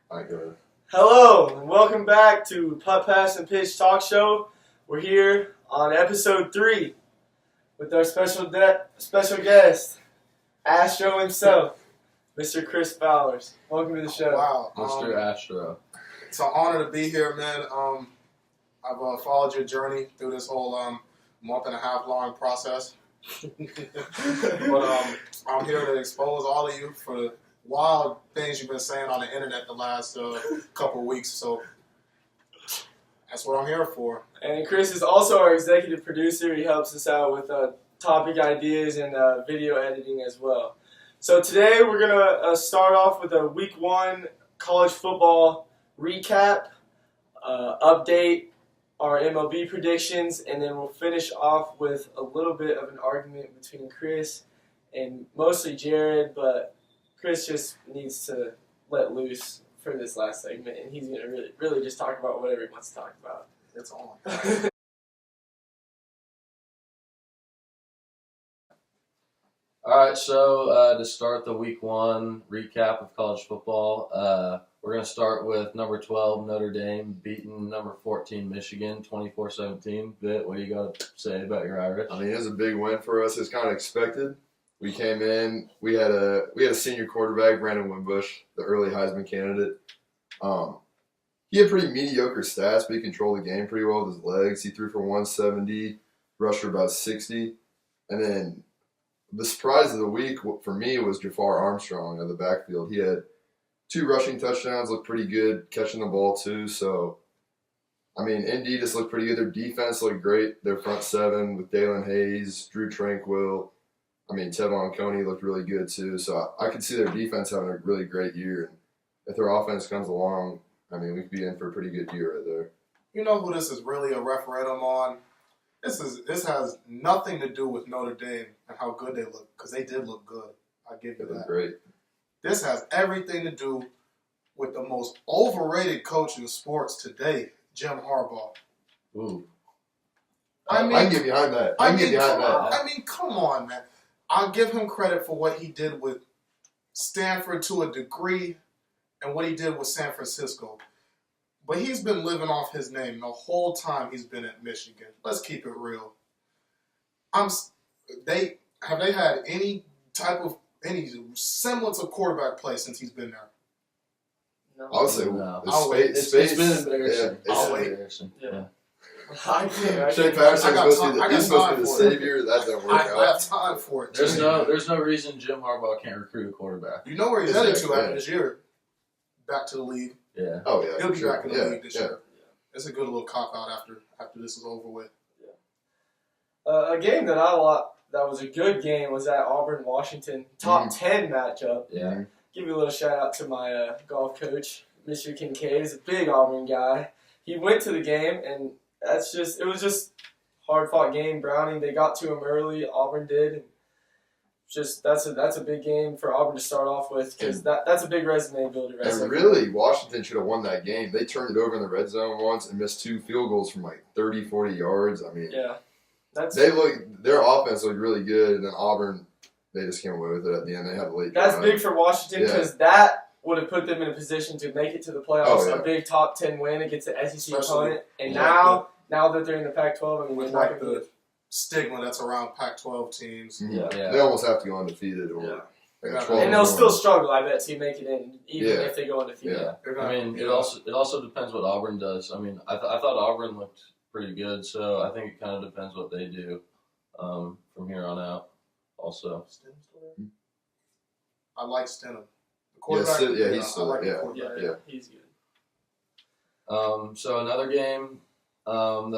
All right, go ahead. Hello, and welcome back to Putt Pass and Pitch Talk Show. We're here on episode 3 with our special guest, Astro himself, Mr. Chris Bowers. Welcome to the show. Wow, Mr. Astro. It's an honor to be here, man. I've followed your journey through this whole month and a half long process. But I'm here to expose all of you for the wild things you've been saying on the internet the last couple of weeks. So that's what I'm here for. And Chris is also our executive producer. He helps us out with topic ideas and video editing as well. So today we're going to start off with a Week 1 college football recap, update our MLB predictions, and then we'll finish off with a little bit of an argument between Chris and mostly Jared, but Chris just needs to let loose for this last segment, and he's going to really just talk about whatever he wants to talk about. It's on. All right, so to start the Week 1 recap of college football, we're going to start with number 12, Notre Dame, beating number 14, Michigan, 24-17. Bit, what do you got to say about your Irish? I mean, it was a big win for us. It's kind of expected. We came in. We had a senior quarterback, Brandon Wimbush, the early Heisman candidate. He had pretty mediocre stats, but he controlled the game pretty well with his legs. He threw for 170, rushed for about 60, and then the surprise of the week for me was Jafar Armstrong of the backfield. He had 2 rushing touchdowns, looked pretty good, catching the ball too. So, I mean, Indy just looked pretty good. Their defense looked great. Their front 7 with Dalen Hayes, Drew Tranquill. I mean, Tevon Coney looked really good too. So I could see their defense having a really great year. And if their offense comes along, I mean, we could be in for a pretty good year right there. You know who this is really a referendum on? This has nothing to do with Notre Dame and how good they look, because they did look good. I give you that. Great. This has everything to do with the most overrated coach in sports today, Jim Harbaugh. Ooh. I can get behind that. I mean, come on, man. I'll give him credit for what he did with Stanford to a degree and what he did with San Francisco. But he's been living off his name the whole time he's been at Michigan. Let's keep it real. Have they had any semblance of quarterback play since he's been there? No. I would say No. Space. It's been embarrassing. Yeah, I'll wait. Embarrassing. Yeah. I Shane can't. Patterson I got was supposed time to be the for it. savior. That didn't work I out. have time for it. There's no reason Jim Harbaugh can't recruit a quarterback. You know where he's Yeah, headed to yeah. after this year? Back to the league. Yeah. Oh, yeah. He'll be sure. back in the league this yeah. year. It's a good little cop-out after this is over with. A game that that was a good game was that Auburn-Washington top 10 matchup. Yeah. Give you a little shout out to my golf coach, Mr. Kincaid. He's a big Auburn guy. He went to the game, and it was just hard-fought game. Browning, they got to him early. Auburn did. And that's a big game for Auburn to start off with, because that's a big resume builder. And really, Washington should have won that game. They turned it over in the red zone once and missed 2 field goals from like 30, 40 yards. I mean, Yeah. their offense looked really good, and then Auburn, they just came away with it at the end. They had a late That's drive. big for Washington, because that would have put them in a position to make it to the playoffs. Oh, yeah. A big top 10 win against the SEC Especially opponent. And like now that they're in the Pac-12, I mean, with they're not like going to the stigma that's around Pac-12 teams. Mhm. Yeah. They almost have to go undefeated or Yeah. like a 12 And they'll or still more. struggle, I bet, to make it in, even Yeah. if they go undefeated. Yeah. They're I gonna- mean, it also depends what Auburn does. I mean, I thought Auburn looked pretty good, so I think it kind of depends what they do from here on out. Also, Stenham still there? I like Stenham. The Yeah, quarterback. he's still I like there. the quarterback. Yeah, he's good. so another game that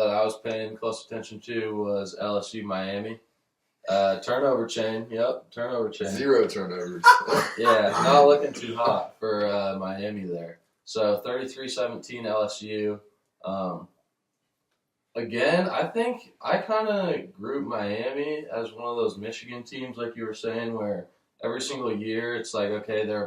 I was paying close attention to was LSU Miami. Turnover chain. Yep, turnover chain. 0 turnovers. Yeah, not looking too hot for Miami there. So 33-17 LSU. Again, I think I kind of group Miami as one of those Michigan teams, like you were saying, where every single year it's like, okay, they're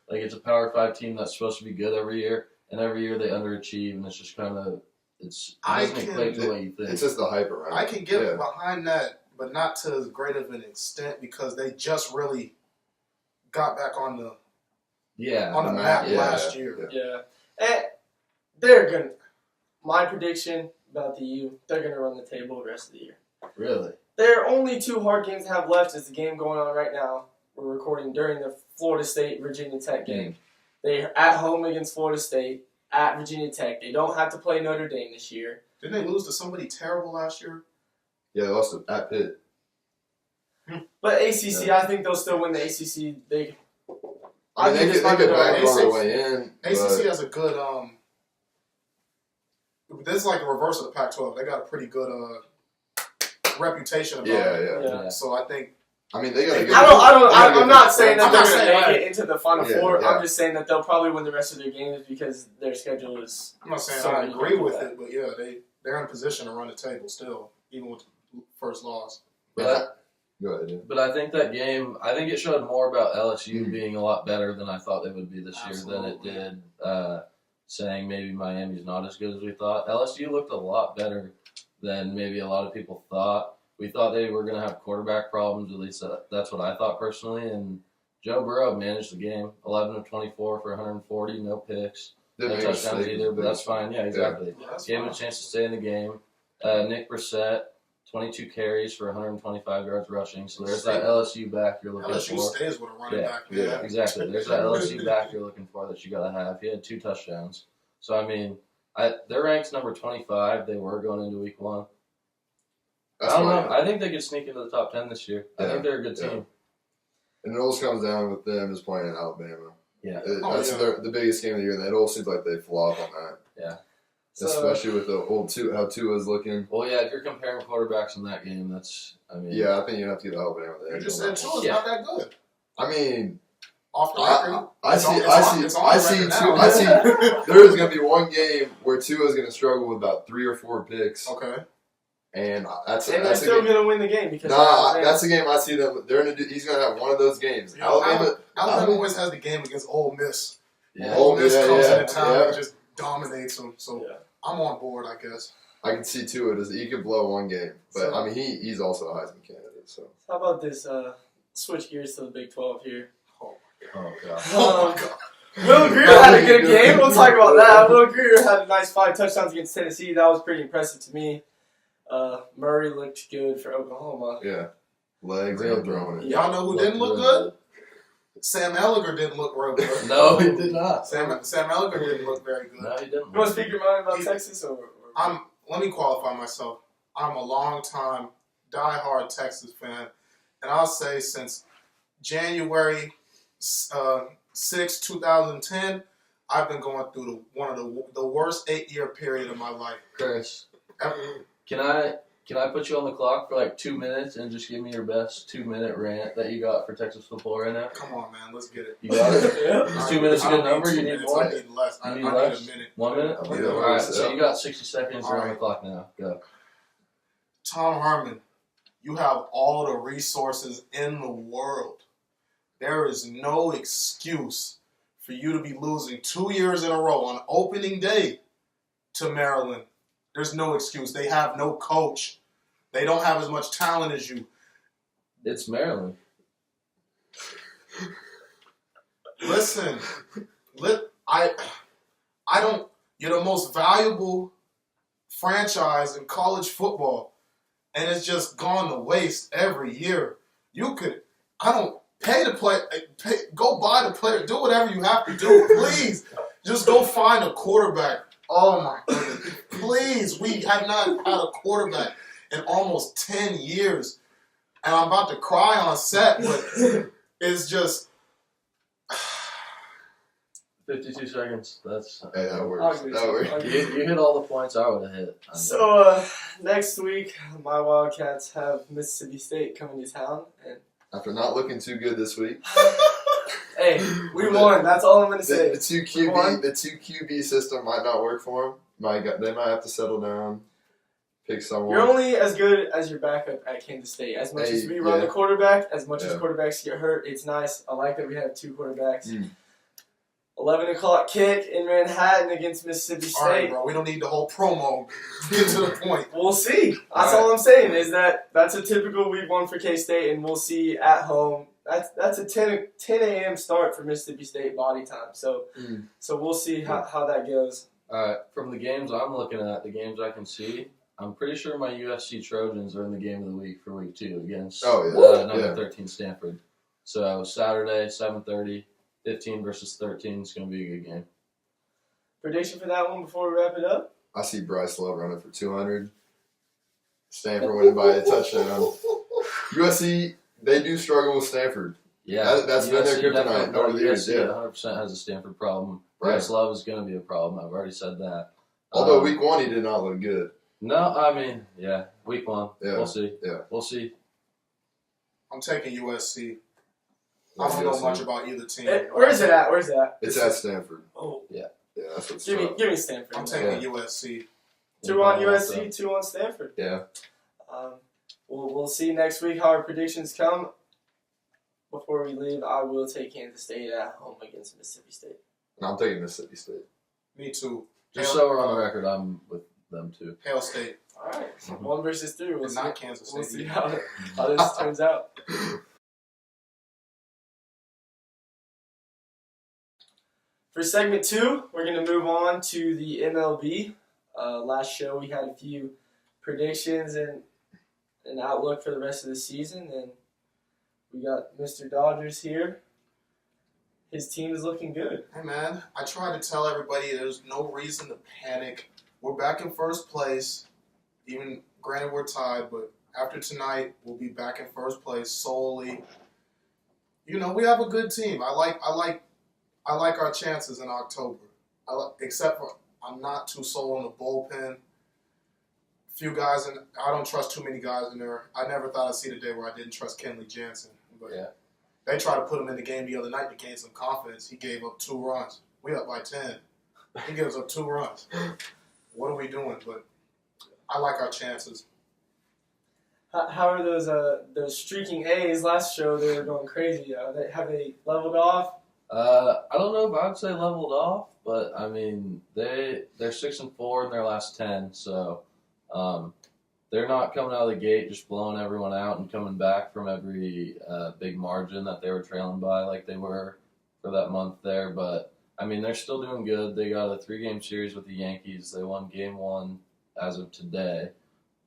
it's a Power 5 team that's supposed to be good every year, and every year they underachieve, and it's just kind of, it doesn't equate to what you think. It's just the hype around. I can get behind that, but not to as great of an extent, because they just really got back on the on the map last year. Yeah. And they're going to, my prediction about the U, they're going to run the table the rest of the year. Really? Their only 2 hard games to have left is the game going on right now. We're recording during the Florida State-Virginia Tech game. They're at home against Florida State, at Virginia Tech. They don't have to play Notre Dame this year. Didn't they lose to somebody terrible last year? Yeah, they lost at Pitt. But ACC, I think they'll still win the ACC. I mean, they could back on their way in. ACC has a good this is like the reverse of the Pac-12. They got a pretty good reputation about it. Yeah. So I think. I mean, they got a good. I'm not saying that they're going to make it into the Final Four. Yeah. I'm just saying that they'll probably win the rest of their games because their schedule is. I'm not saying I agree with it, but yeah, they're in position to run the table still, even with the first loss. But Go ahead, dude. But I think that game, I think it showed more about LSU being a lot better than I thought they would be this year than it did saying maybe Miami's not as good as we thought. LSU looked a lot better than maybe a lot of people thought. We thought they were going to have quarterback problems, at least that's what I thought personally. And Joe Burrow managed the game, 11 of 24 for 140, no picks, no touchdowns either, but that's fine. Yeah, exactly. Yeah, that's Gave him fine. a chance to stay in the game. Nick Brissett, 22 carries for 125 yards rushing. So there's that LSU back you're looking LSU for. stays with a running back. Yeah. Exactly. There's that LSU back you're looking for that you got to have. He had 2 touchdowns. So, I mean, they're ranked number 25. They were going into week 1. That's I don't fine. know. I think they could sneak into the top 10 this year. I think they're a good team. And it always comes down with them just playing in Alabama. Yeah. That's the biggest game of the year, and it all seems like they flop on that. Yeah. So, Especially with the old how Tua's looking. Well, yeah, if you're comparing quarterbacks in that game, that's, I mean. Yeah, I think you have to get Alabama there. You just said Tua's Yeah. not that good. I mean, Off the record. I see Now. there is going to be one game where Tua's going to struggle with about 3 or 4 picks. Okay. And that's they're still going to win the game because that's the game I see them. He's going to have one of those games. You know, Alabama always has the game against Ole Miss. Yeah. Ole Miss comes into town yeah. and just dominates them. So I'm on board, I guess. I can see Tua. He could blow one game. But, So- I mean, he's also a Heisman candidate. So How about this? Switch gears to the Big 12 here. Oh, God. Oh, my God. Will Greer had a good game. We'll talk about that. Will Greer had a nice 5 touchdowns against Tennessee. That was pretty impressive to me. Murray looked good for Oklahoma. yeah, legs Real and throwing it. Y'all know who didn't look good? Sam Elliger didn't look real good. No, he did not. Sam Elliger didn't look very good. No, he didn't. You want to speak your mind about Texas? Let me qualify myself. I'm a long-time, die-hard Texas fan, and I'll say since January 6, 2010, I've been going through one of the worst 8-year period of my life. Chris, Ever. can I put you on the clock for like 2 minutes and just give me your best 2-minute rant that you got for Texas football right now? Come on, man, let's get it. You got it? Yeah. Is 2 minutes a good number? 2 You need minutes. more? I need less. I You need need less? a minute. 1 minute? Yeah, All right, so- so you got 60 seconds. You're on the Alright. clock now. Go. Tom Herman, you have all the resources in the world. There is no excuse for you to be losing 2 years in a row on opening day to Maryland. There's no excuse. They have no coach. They don't have as much talent as you. It's Maryland. Listen, I don't. You're the most valuable franchise in college football, and it's just gone to waste every year. I don't pay the player. Go buy the player. Do whatever you have to do. Please, just go find a quarterback. Oh my goodness! Please, we have not had a quarterback in almost 10 years, and I'm about to cry on set, but it's just. 52 seconds. That's. Hey, that I'll works. give you That some. works. I'll give You hit all the points I would have hit. So next week, my Wildcats have Mississippi State coming to town, and After not looking too good this week, hey, we won. That's all I'm gonna say. the two Won. QB system might not work for them. They might have to settle down, pick someone. You're only as good as your backup at Kansas State. As much as we run the quarterback, as much as quarterbacks get hurt, it's nice. I like that we have 2 quarterbacks. 11 o'clock kick in Manhattan against Mississippi State. All right, bro. We don't need the whole promo. Get to the point. We'll see. That's all I'm saying is that's a typical week 1 for K-State, and we'll see at home that's a 10 a.m. start for Mississippi State body time. So we'll see how that goes. All right, from the games I'm looking at, the games I can see, I'm pretty sure my USC Trojans are in the game of the week for week 2 against number 13 Stanford. So Saturday, 7:30, 15 versus 13 is going to be a good game. Prediction for that one before we wrap it up? I see Bryce Love running for 200. Stanford winning by a touchdown. USC, they do struggle with Stanford. Yeah, that's been their kryptonite over the years. USC 100% has a Stanford problem. Bryce Love is going to be a problem. I've already said that. Although week 1 he did not look good. No, I mean, week 1. Yeah. We'll see. Yeah. We'll see. I'm taking USC. I don't know much about either team. Where is it at? Where's it at? It's at Stanford. Oh. Yeah, that's what's Give me Stanford. I'm taking USC. 2 on USC, 2 on Stanford. Yeah. We'll see next week how our predictions come. Before we leave, I will take Kansas State at home against Mississippi State. And I'm taking Mississippi State. Me too. Just so we're on the record, I'm with them too. Hail State. All right, 1 versus 3. We'll Not Kansas State. We'll see how this turns out. For segment 2, we're going to move on to the MLB. Last show we had a few predictions and an outlook for the rest of the season, and we got Mr. Dodgers here. His team is looking good. Hey man, I tried to tell everybody there's no reason to panic. We're back in first place. Even granted we're tied, but after tonight we'll be back in first place solely. You know, we have a good team. I like our chances in October. Except for I'm not too sold on the bullpen. Few guys, and I don't trust too many guys in there. I never thought I'd see the day where I didn't trust Kenley Jansen. But they tried to put him in the game the other night to gain some confidence. He gave up 2 runs. We up by 10. He gives up 2 runs. What are we doing? But I like our chances. How are those streaking A's? Last show they were going crazy. Have they leveled off? I don't know if I would say leveled off, but I mean they're 6-4 in their last 10, so they're not coming out of the gate just blowing everyone out and coming back from every big margin that they were trailing by like they were for that month there. But I mean they're still doing good. They got a 3-game series with the Yankees. They won Game 1 as of today,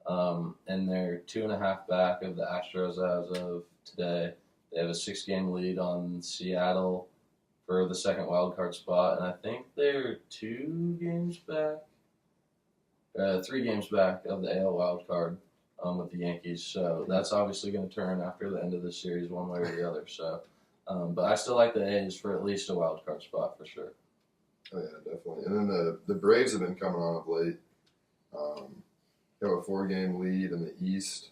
and they're 2.5 back of the Astros as of today. They have a 6-game lead on Seattle for the second wild card spot, and I think they're 2 games back, 3 games back of the AL wild card with the Yankees. So that's obviously going to turn after the end of the series one way or the other. So, but I still like the A's for at least a wild card spot for sure. Oh yeah, definitely. And then the Braves have been coming on of late. They have a 4-game lead in the East.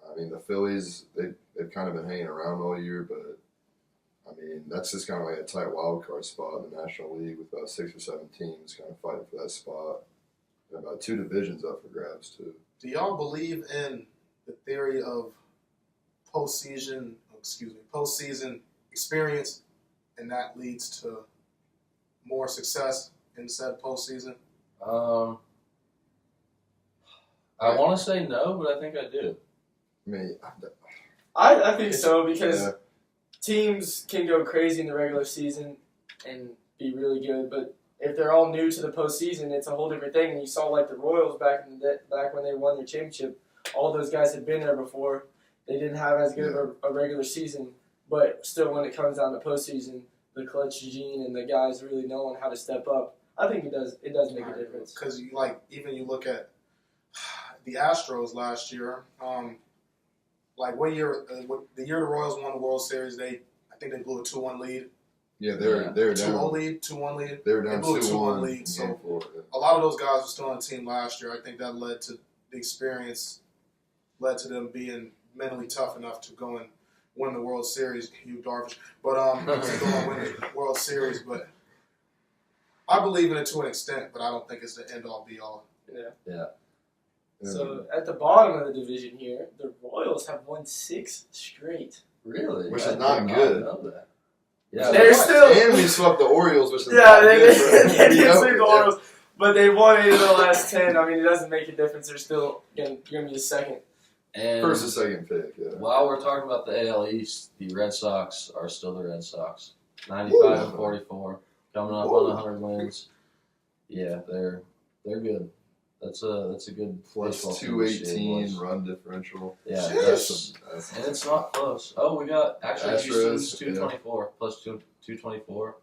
I mean, the Phillies, they've kind of been hanging around all year, but I mean, that's just kind of like a tight wild card spot in the National League with about 6 or 7 teams kind of fighting for that spot. And about 2 divisions up for grabs, too. Do y'all believe in the theory of postseason experience, and that leads to more success in said postseason? I want to say no, but I think I do. I mean, I think so because teams can go crazy in the regular season and be really good, but if they're all new to the postseason, it's a whole different thing. And you saw like the Royals back when they won their championship, all those guys had been there before. They didn't have as good of a regular season, but still, when it comes down to postseason, the clutch gene and the guys really knowing how to step up, I think it does make a difference. Because you look at the Astros last year. What year? The year the Royals won the World Series, I think they blew a 2-1 lead. Yeah, they're down 2-1 lead. 2-1 lead. They were down 2-1 lead. So a lot of those guys were still on the team last year. I think that led to the experience, led to them being mentally tough enough to go and win the World Series. You Darvish, but to go and win the World Series. But I believe in it to an extent, but I don't think it's the end all be all. Yeah. So at the bottom of the division here, the Royals have won 6 straight. Really? Which is not good. Know that. Yeah, They're still. And we swept the Orioles, which is Yeah, not they good did for sweep the Orioles, but they won 8 of the last 10. I mean, it doesn't make a difference. They're still going to be the second. And First or second pick, yeah. while we're talking about the AL East, the Red Sox are still the Red Sox. 95-44, coming up on 100 wins. Yeah, they're good. That's a good Plus baseball team this year, 218 boys. run differential. Yeah, That's and it's not close. Oh, we got actually Astros, Houston's 224 plus 224.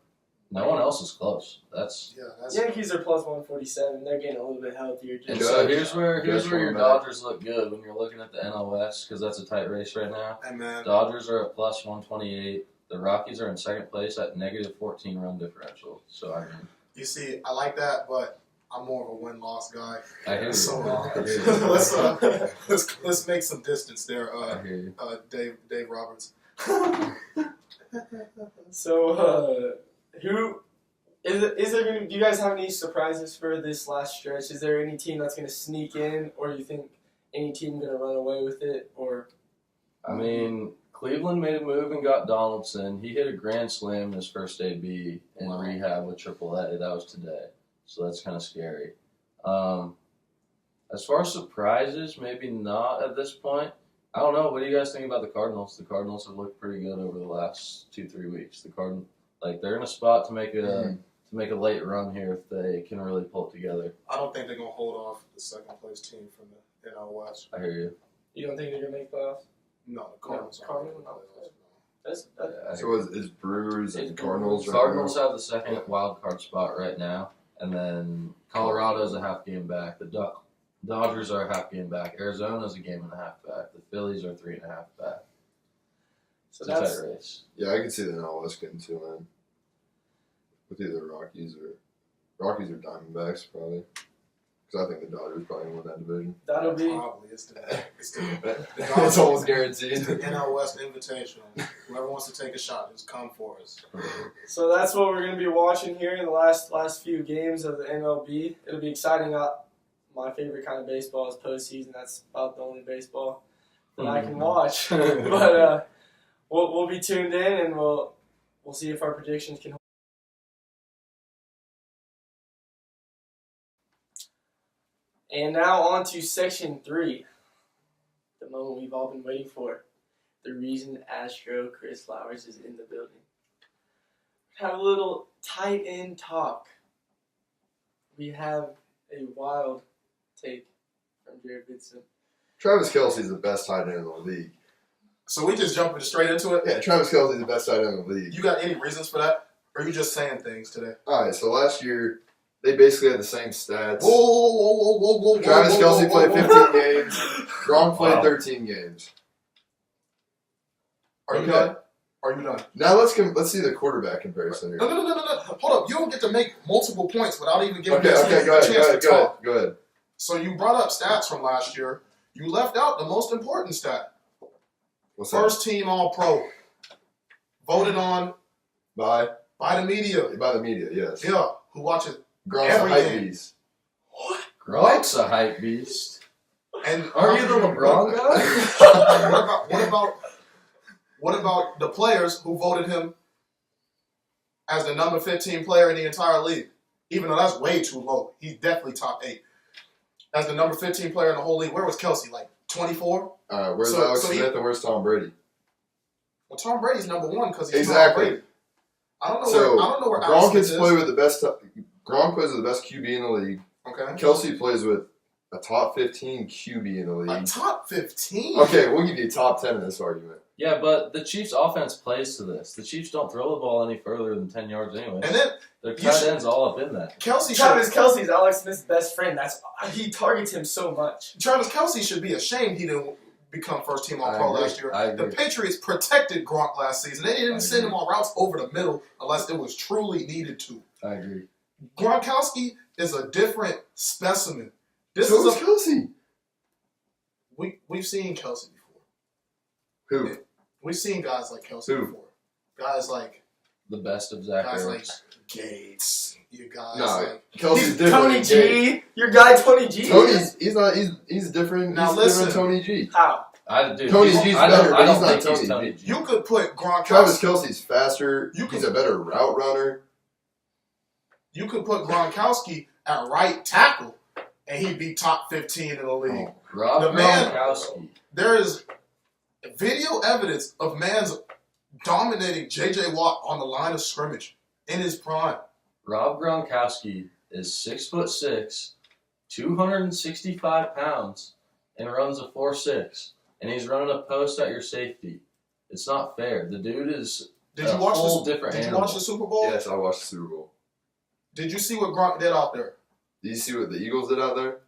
No one else is close. That's Yankees are plus 147. They're getting a little bit healthier. and Just so here's where your coming back. Dodgers look good when you're looking at the NL West because that's a tight race right now. Hey, man. Dodgers are at plus 128. The Rockies are in second place at negative 14 run differential. So I mean, You see, I like that, but I'm more of a win-loss guy. I hear you. So I hear you. let's make some distance there, I hear you. Dave Roberts. So, who is there going to? Do you guys have any surprises for this last stretch? Is there any team that's going to sneak in, or do you think any team going to run away with it? Or I mean, Cleveland made a move and got Donaldson. He hit a grand slam in his first AB in rehab with AAA. That was today, so that's kind of scary. As far as surprises, maybe not at this point. I don't know. What do you guys think about the Cardinals? The Cardinals have looked pretty good over the last 2-3 weeks. They're in a spot to make a late run here if they can really pull it together. I don't think they're gonna hold off the second place team from the NL West. I hear you. you don't think they're going to make playoffs? No, the Cardinals. No, Cardinals, no. That's Yeah, I hear So is Brewers and It's Cardinals right Cardinals have the second wild card spot right now, and then Colorado's a half game back. The Dodgers are a half game back. Arizona's a game and a half back. The Phillies are 3.5 back. So It's a that's tight race. Yeah, I can see the NL West getting 2 in. With either Rockies or Diamondbacks, probably. Because I think the Dodgers probably win that division. that'll be. Probably It's almost guaranteed. It's the NL West Invitational. Whoever wants to take a shot, just come for us. So that's what we're going to be watching here in the last few games of the MLB. It'll be exciting. My favorite kind of baseball is postseason. That's about the only baseball that I can watch. But we'll be tuned in, and we'll see if our predictions can hold. And now on to Section 3, the moment we've all been waiting for. The reason Astro Chris Flowers is in the building. Have a little tight end talk. We have a wild take from Jared Vincent. Travis Kelce's the best tight end in the league. So we just jumping straight into it? Yeah, Travis Kelce's the best tight end in the league. You got any reasons for that? Or are you just saying things today? All right, so last year, they basically had the same stats. Whoa. Travis Kelce played 15 games. Gronk played 13 games. Are you Okay. done? Are you done? Now let's see the quarterback comparison here. No. Hold up. You don't get to make multiple points without even giving Okay, this team go a chance to talk. ahead. So you brought up stats from last year. You left out the most important stat. What's that? First team All-Pro. Voted on By by the media. the media, yes. Yeah. Who watches Gronk's a every hype game. beast. What? Gronk's a hype beast. And Are you the LeBron guy? What about the players who voted him as the number 15 player in the entire league? Even though that's way too low. He's definitely top 8. As the number 15 player in the whole league. Where was Kelce? Like 24? Where's Alex Smith and where's Tom Brady? Well, Tom Brady's number 1 because he's Exactly. Tom Brady. I don't know where Alex Gronk Smith gets is. to play with the best. Gronk plays with the best QB in the league. Okay. Kelce plays with a top 15 QB in the A league. top 15? Okay, we'll give you a top 10 in this argument. Yeah, but the Chiefs' offense plays to this. The Chiefs don't throw the ball any further than 10 yards anyway. And then Their tight ends all up in that. Kelce Travis Kelce's Alex Smith's best friend. He targets him so much. Travis Kelce should be ashamed he didn't become first team All-Pro last year. I The agree. Patriots protected Gronk last season. They didn't send him on routes over the middle unless it was truly needed to. I agree. Gronkowski is a different specimen. This So is is Kelce. we've seen Kelce before. Who? We've seen guys like Kelce Who? before. Guys like The best of Zach Ertz. Gates. You guys No, like Kelce's different. Tony than Gates. G. Your guy Tony G. He's different. Now He's listen. different Tony G. How? Tony G's better, but he's not Tony G. you could put Gronkowski. Travis Kelce's faster. You He's can- a better route runner. You could put Gronkowski at right tackle, and he'd be top 15 in the league. Rob The man- Gronkowski. There is video evidence of man's dominating J.J. Watt on the line of scrimmage in his prime. Rob Gronkowski is 6'6", 265 pounds, and runs a 4.6, and he's running a post at your safety. It's not fair. The dude is Did a you watch whole this? different Did you animal. watch the Super Bowl? Yes, I watched the Super Bowl. Did you see what Gronk did out there? Did you see what the Eagles did out there?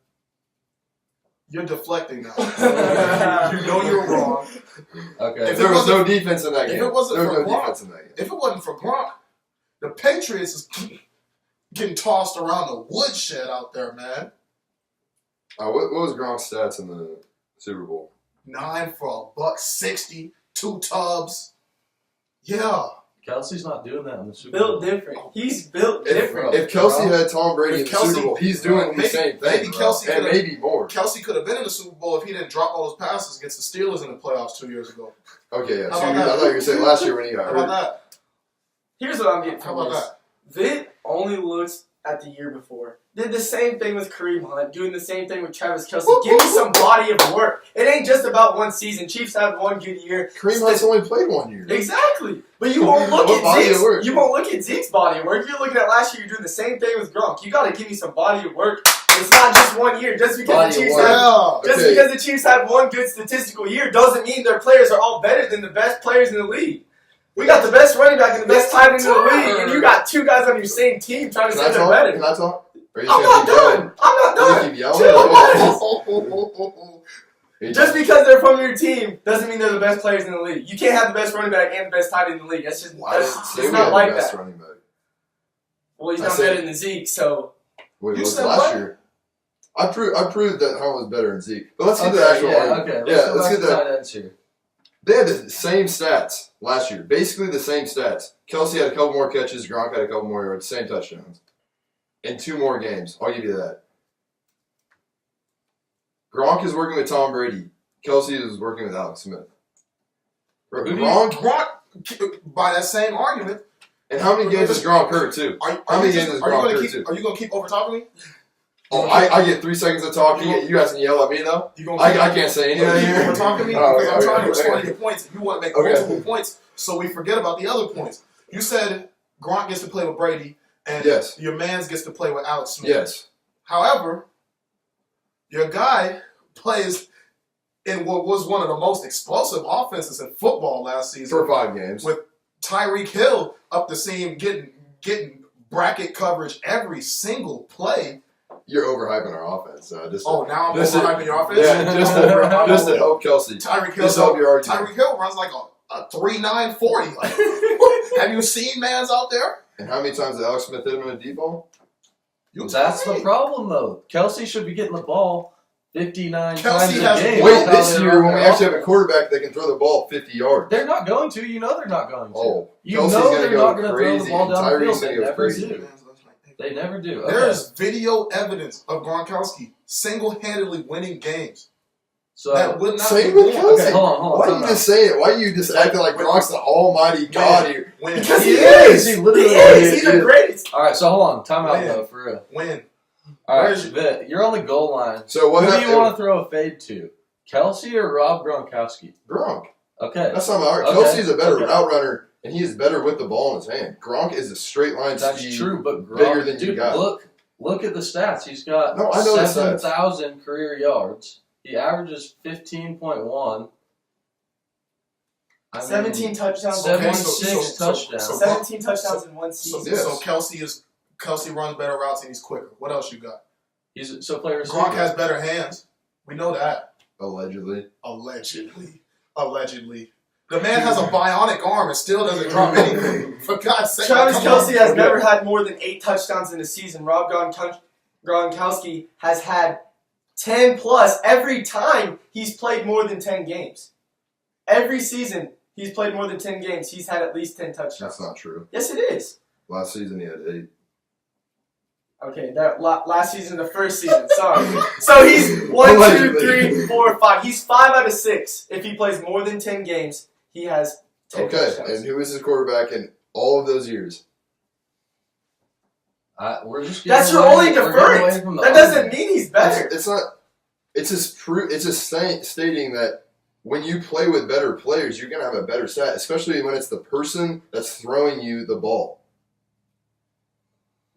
You're deflecting now. You know you're wrong. Okay. If There it was no wasn't- defense in that if game. it wasn't there was for no Gronk- defense in that game. If it wasn't for Gronk, the Patriots is getting tossed around the woodshed out there, man. What was Gronk's stats in the Super Bowl? 9 for $160, 2 tubs. Yeah. Kelsey's not doing that in the Super Bowl. Built different. He's built If, different. if Kelsey had Tom Brady in If the Kelsey- Super Bowl, he's doing the maybe- same thing. maybe bro. Kelsey and could've- maybe more. Kelsey could have been in the Super Bowl if he didn't drop all those passes against the Steelers in the playoffs 2 years ago. Okay, yeah. How So about I that? thought you were saying last year when he got How about hurt. that? Here's what I'm getting How from about this. that? Vic only looks at the year before. Did the same thing with Kareem Hunt, doing the same thing with Travis Kelsey. Give me some body of work. It ain't just about one season. Chiefs have one good year. Kareem Hunt's only played 1 year. Exactly. But you won't look What at body of Zeke's. work? You won't look at Zeke's body of work. You're looking at last year. You're doing the same thing with Gronk. You got to give me some body of work. It's not just 1 year. Just because Body the of Chiefs work. have Yeah. just Okay. because the Chiefs have one good statistical year doesn't mean their players are all better than the best players in the league. We got the best running back and the best tight end in the league, and you got 2 guys on your same team trying to Can say I they're talk? better. Can I talk? Or are you I'm just not gonna keep yelling? done. I'm not You done. keep yelling? Chill, He Just because they're from your team doesn't mean they're the best players in the league. You can't have the best running back and the best tight end in the league. That's just I didn't that's say it's we had not the like best that. running back. Well, he's I not said- better than Zeke, so What You it was said last what? year. I proved that Hunt was better than Zeke. But let's get Okay, to the actual yeah, argument. okay. Yeah, Let's let's go get back to that. tight ends here. They had the same stats last year. Basically the same stats. Kelsey had a couple more catches. Gronk had a couple more yards. Same touchdowns. In 2 more games. I'll give you that. Gronk is working with Tom Brady. Kelsey is working with Alex Smith. Who do you- Gronk, by that same argument, And how many games has Gronk hurt too? are How you many games has Gronk going hurt to too? keep? Are you going to keep over talking me? Oh, I get 3 seconds to talk. You guys can yell at me though. You going I can't say anything keep here. over talking me? Oh, Because I'm okay, trying to okay, respond okay. to your points. You want to make Okay. multiple points, so we forget about the other points. You said Gronk gets to play with Brady, and Yes. your man's gets to play with Alex Smith. Yes. However, your guy plays in what was one of the most explosive offenses in football last season. For 5 games. With Tyreek Hill up the seam, getting bracket coverage every single play. You're overhyping our offense. Oh, now I'm This is- overhyping your offense? Yeah, just to help Kelsey. Tyreek Hill, Just help your argument. Tyreek Hill runs like a 3.9 40. Like, have you seen mans out there? And how many times did Alex Smith hit him in a deep ball? You That's tell the me. problem, though. Kelsey should be getting the ball 59 Kelsey times has a game. one- Wait, That's this how they year run when we their actually have a offense. quarterback that can throw the ball 50 yards. They're not going to. You know they're not going to. Oh, You Kelsey's know gonna they're go not going to throw crazy, the ball down the Tyreek's field. gonna They go never crazy. do. They never do. Okay. There's video evidence of Gronkowski single-handedly winning games. So That would not Same be with won. Kelsey. Okay, hold on, Why time are you out. just saying it? Why are you just acting like Gronk's the almighty God here? Win. because He he is. is. He literally He's the is. greatest. All right, so hold on. Time out, Man. though, for real. Win. All right, Where's your- Vic, you're on the goal line. So what Who do happened? you want to throw a fade to? Kelsey or Rob Gronkowski? Gronk. Okay. That's not my argument. Okay, Kelsey's a better okay. route runner, and he is better with the ball in his hand. Gronk is a straight line That's speed. true, but Gronk, bigger than you dude, got. look at the stats. He's got No, I know the stats. 7,000 career yards. He averages 15.1. 17 touchdowns. Seven, Okay, six touchdowns. 17 touchdowns in one So, season. Yes. so Kelsey runs better routes and he's quicker. What else you got? He's so player Gronk has better hands. We know that. Allegedly. Allegedly. The man has a bionic arm and still doesn't drop anything. For God's sake. Travis come Kelsey on. has never had more than 8 touchdowns in a season. Rob Gronkowski has had 10 plus every time he's played more than 10 games. Every season he's played more than 10 games, he's had at least 10 touchdowns. That's not true. Yes, it is. Last season he had 8. Okay, that last season, the first season. Sorry. So he's 1, 2, Allegedly. 3, 4, 5. He's 5 out of 6. If he plays more than 10 games, he has 10 Okay, touchdowns. and who is his quarterback in all of those years? We're just That's getting your away- only we're getting away deference. from the That doesn't argument. mean he's better. It's not. It's just stating that when you play with better players, you're gonna have a better stat, especially when it's the person that's throwing you the ball.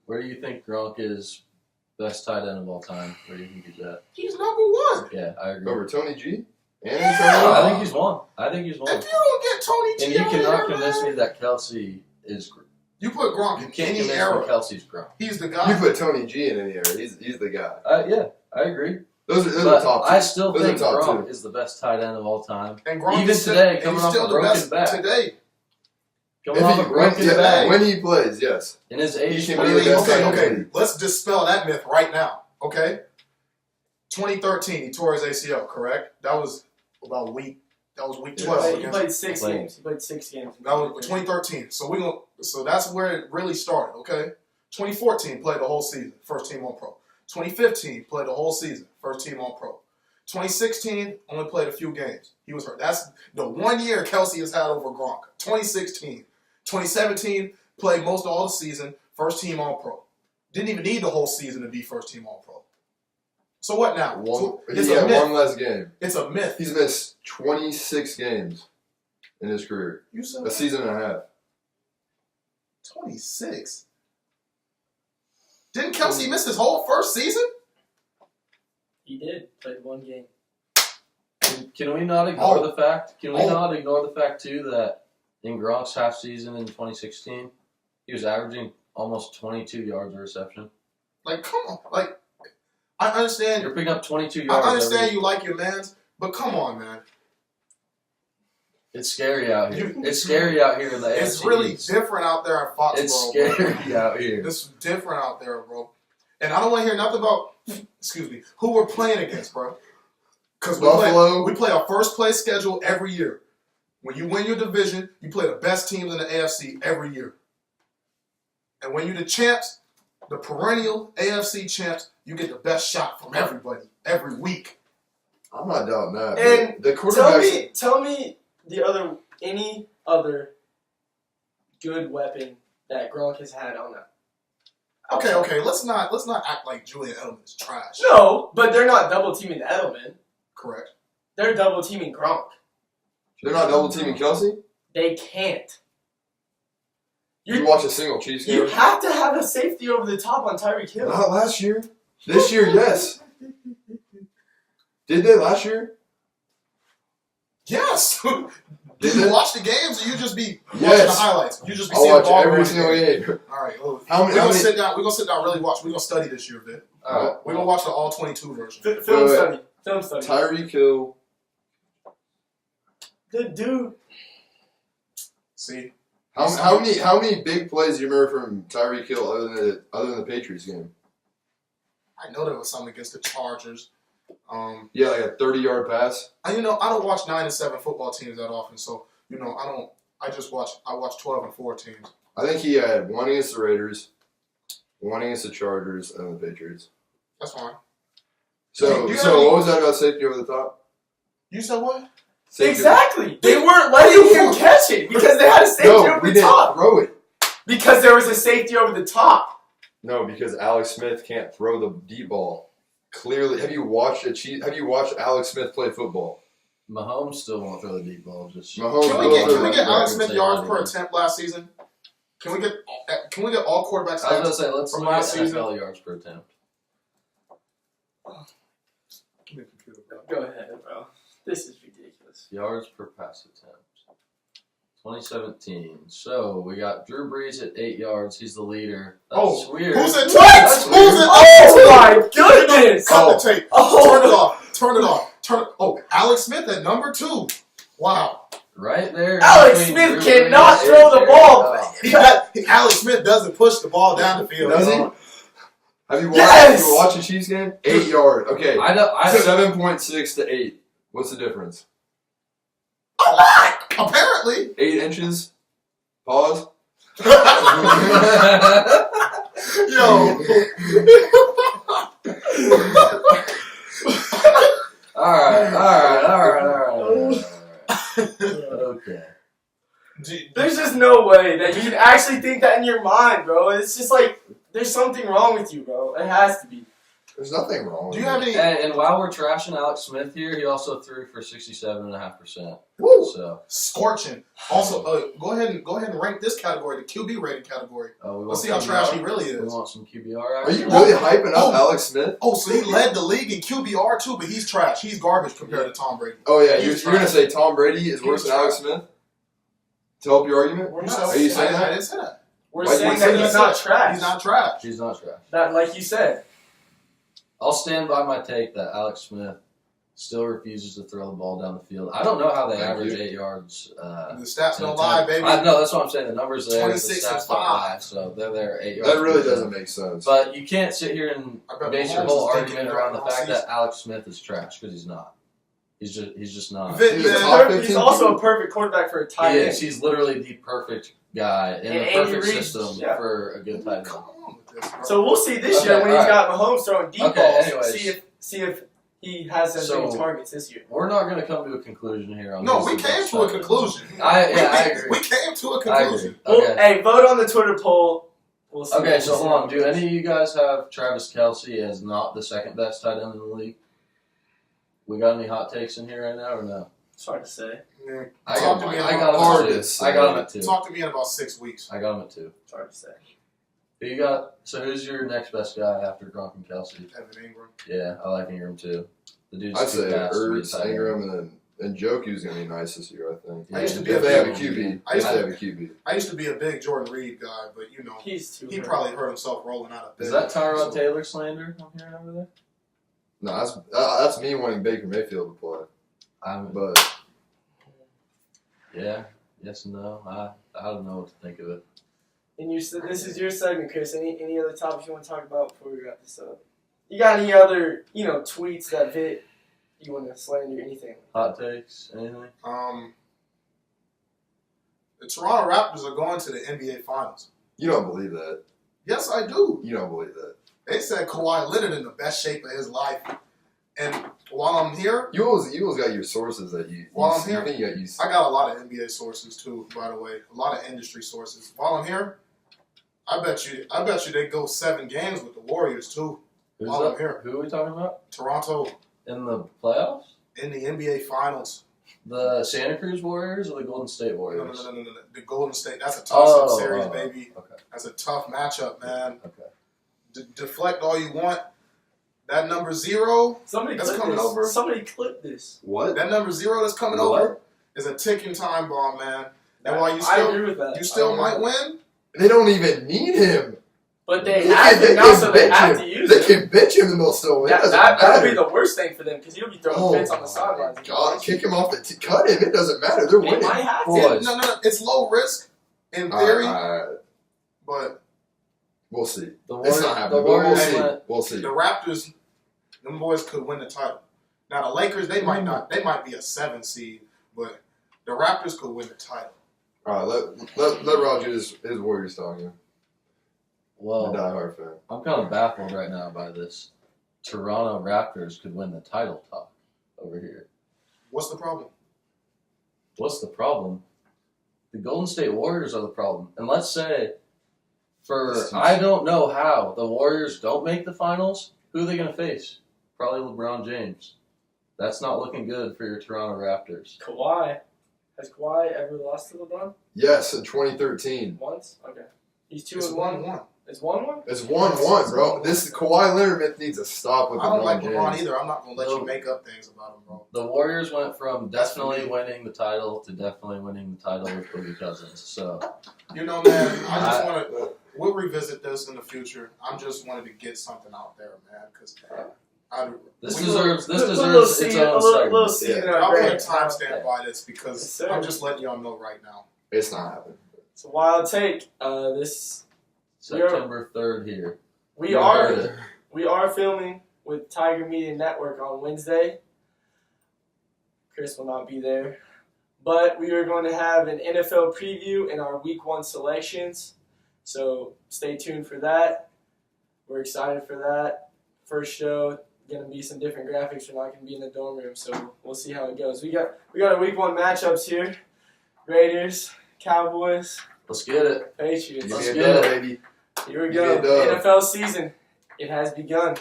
Where do you think Gronk is best tight end of all time? Where do you think he's at? He's number one. Yeah, I agree. Over Tony G. And Yeah. Antonio? I think he's one. I think he's one. If you don't get Tony G And you out cannot there, convince man, me that Kelsey is. you put Gronk You in can't any convince me era. Kelsey's Gronk. He's the You guy. put Tony G in any area. He's the guy. Yeah, I agree. Those are But top two. I still Those are think top Gronk two. is the best tight end of all time. And Gronk Even is still- today, and coming he's off still a the broken best back. today. Coming off a broken back. when he plays, yes. In his He age can What be do you the mean? best Okay, tight end. okay. Let's dispel that myth right now. Okay. 2013, he tore his ACL. Correct. That was about week. That was week Yeah. 12. He against- played 6 Played. games. He played 6 games. That was 2013. So that's where it really started, okay? 2014 played the whole season, first team on pro. 2015 played the whole season, first team on pro. 2016 only played a few games. He was hurt. That's the 1 year Kelsey has had over Gronk. 2016. 2017 played most of all the season, first team all pro. Didn't even need the whole season to be first team all pro. So what now? It's He a had myth. one less game. It's a myth. He's missed 26 games in his career. You said A season and a half. 26. Didn't Kelsey miss his whole first season? He did. Played 1 game. Can we not ignore Oh. the fact? Can we Oh. not ignore the fact too that in Gronk's half season in 2016, he was averaging almost 22 yards a reception. Like, come on. Like, I understand. You're picking up 22 yards. I understand you like your mans, but come on, man. It's scary out here. You- It's scary out here in the It's AFC really East. different out there in Foxborough. It's bro. scary out here. It's different out there, bro. And I don't want to hear nothing about, excuse me, who we're playing against, bro. Because Buffalo. we play a first place schedule every year. When you win your division, you play the best teams in the AFC every year. And when you're the champs, the perennial AFC champs, you get the best shot from everybody every week. I'm not doubting that. And but the quarterbacks. Tell me any other good weapon that Gronk has had on that. Okay. Let's not act like Julian Edelman is trash. No, but they're not double teaming Edelman. Correct. They're double teaming Gronk. They're not double teaming Kelsey. They can't. You watch a single Chiefs game. You have to have a safety over the top on Tyreek Hill. Not last year. This year, yes. Did they last year? Yes. Did Did you they? watch the games, or you just be watching Yes. the highlights? You just be I'll seeing watch ball every going single in. game. All right. Well, How many? we're How gonna many? sit down. We're gonna sit down. Really watch. We're gonna study this year, Vic. All right. We're gonna watch the all 22 version. Film Wait. study. Film study. Tyreek Hill. The dude. See, How many big plays do you remember from Tyreek Hill other than the Patriots game? I know there was something against the Chargers. Yeah, like a 30-yard pass. I don't watch 9 and 7 football teams that often, so I watch 12 and 4 teams. I think he had one against the Raiders, one against the Chargers, and the Patriots. That's fine. So, You so gotta- what was that about safety over the top? You said what? Safety Exactly. They weren't letting him catch it because they had a safety No, over we the didn't top. throw it. Because there was a safety over the top. No, because Alex Smith can't throw the deep ball. Clearly, have you watched Alex Smith play football? Mahomes still won't throw the deep ball. Just Mahomes Can we will get throw can we the get deep Alex ball. Smith yards per attempt last season? Can we get all quarterbacks? I was gonna say let's From look at last season. NFL yards per attempt. Give me a computer, bro. Go ahead, bro. This is ridiculous. Yards per pass attempt. 2017. So we got Drew Brees at 8 yards. He's the leader. That's Oh, weird. Who's at That's Who's weird. at Oh my goodness! Cut the tape. Oh. Turn it off. Oh, Alex Smith at number 2. Wow. Right there. Alex between Smith Drew cannot Brees throw and the Jared ball. Goff. Alex Smith doesn't push the ball down the field. Does he? Have you Yes! watched the Chiefs game? 8 yard. Okay. I don't. 7.6 to 8. What's the difference? A lot, apparently. 8 inches. Pause. Yo. All right. Okay. There's just no way that you can actually think that in your mind, bro. It's just like There's something wrong with you, bro. It has to be. There's nothing wrong. Do you have any? And while we're trashing Alex Smith here, he also threw for 67.5%. Woo! So Scorching. Also, go ahead and rank this category, the QB rating category. Let's see how trash he really We is. want some QBR. Are you action? really hyping up Alex Smith? Oh, so he led the league in QBR too, but he's trash. He's garbage compared to Tom Brady. Oh yeah, He's you're gonna trash. say Tom Brady is worse than Alex Smith? To help your argument? We're You not said- Are you saying I that? didn't say that. We're Why- saying why that say he's that? not trash. He's not trash. He's not trash. That, like you said. I'll stand by my take that Alex Smith still refuses to throw the ball down the field. I don't know how they Thank average you. 8 yards. The stats to don't attempt. lie, baby. No, that's what I'm saying. The numbers there, the 26 stats and don't 5. lie. So they're there 8 yards. That really per doesn't attempt. make sense. But you can't sit here and I bet base your Mahomes whole is thinking argument that around the all fact season. that Alex Smith is trash because he's not. He's just not. Vic, He's a man, top He's 15 also QB. a perfect quarterback for a tight He end. is. He's literally the perfect guy in And the Andy perfect Reid, system yeah. for a good tight end. Come on with this, bro. So we'll see this Okay, year when he's alright. got Mahomes throwing deep Okay, balls. anyways. See if he has as many So- targets this year. We're not going to come to a conclusion here on No, these we two came best to a tight ends. conclusion. I agree. We came to a I agree. conclusion. Well, Okay. hey, vote on the Twitter poll. We'll see. Okay, so We'll see hold how on. it Do goes. any of you guys have Travis Kelce as not the second best tight end in the league? We got any hot takes in here right now or no? It's hard to say. Yeah. I Talk got, to me I about got him hard at to 2. say. I got him at 2. Talk to me in about 6 weeks. I got him at 2. It's hard to say. Who you got? So who's your next best guy after Gronk and Kelsey? Evan Ingram. Yeah, I like Ingram too. The dude's I'd too say fast to be a Ertz, tight end. Ingram, and Joku's gonna be nice this year. I think. I used to be If a they have a big- QB, I used if to- they have a QB. I used to be a big Jordan Reed guy, but you know, He's too. he hurt. probably hurt himself rolling out of bed. Is that Tyrod Taylor slander I'm hearing over there? No, that's me wanting Baker Mayfield to play. But Yeah, yes and no. I don't know what to think of it. And you said this is your segment, Chris. Any other topics you want to talk about before we wrap this up? You got any other tweets that fit? You want to slander anything? Hot takes? Anything? The Toronto Raptors are going to the NBA Finals. you don't believe that. Yes, I do. You don't believe that. They said Kawhi Leonard in the best shape of his life. And while I'm here, You always got your sources that you. While you I'm here, think you got you. I got a lot of NBA sources too, by the way. A lot of industry sources. While I'm here, I bet you they go 7 games with the Warriors too. Who's While up? I'm here. Who are we talking about? Toronto In the playoffs? in the NBA Finals. The Santa Cruz Warriors or the Golden State No, Warriors? no. The Golden State. That's a toss-up Oh, series, oh, baby. Okay. That's a tough matchup, man. Okay. Deflect all you want. That number 0, Somebody That's clip coming this. over. Somebody clip this. What? that number 0 that's coming What? over is a ticking time bomb, man. And while I agree you with that. still might win. They don't even need him. But they They have can- to now, so they bench have him. to use They it. can bench him and they'll still win. It doesn't That would be matter. the worst thing for them because he'll be throwing Oh fits on the my sidelines. God, kick him off cut him. It doesn't matter. They're They winning. might have to. Boys. No. It's low risk in All theory, right. but We'll see. The It's Warriors, not the happening. But we'll Warriors see. went. We'll see. the Raptors, them boys could win the title. Now the Lakers, they might not. They might be a 7 seed, but the Raptors could win the title. All right, let Roger his Warriors talk. You. Well, Diehard fan. I'm kind of baffled right now by this. Toronto Raptors could win the title talk over here. What's the problem? What's the problem? The Golden State Warriors are the problem. And let's say, I don't know how, the Warriors don't make the finals, who are they going to face? Probably LeBron James. That's not looking good for your Toronto Raptors. Kawhi. Has Kawhi ever lost to LeBron? Yes, in 2013. Once? Okay. He's 2 It's and 1. 1-1. It's 1-1? It's 1-1, bro. This Kawhi Leonard myth needs to stop with I don't LeBron like James. LeBron either. I'm not gonna let No. you make up things about him, bro. The Warriors went from That's definitely for me. winning the title to definitely winning the title with Boogie Cousins. So, You know, man. I just want to. We'll revisit this in the future. I'm just wanted to get something out there, man, because this We deserves Put a little its seed, own little segment. seed in Yeah. our I'll put a brain. timestamp by this because Yes, sir. I'm just letting y'all know right now. It's not happening. It's a wild take. This September 3rd here. we You are heard it. we are filming with Tiger Media Network on Wednesday. Chris will not be there, but we are going to have an NFL preview in our Week 1 selections. So stay tuned for that. We're excited for that. First show, going to be some different graphics. We're not going to be in the dorm room, so we'll see how it goes. We got our Week 1 matchups here: Raiders, Cowboys, Let's get it. Patriots. Give Let's me a get dub, it. baby. Here we Give me go. a dub. NFL season. It has begun.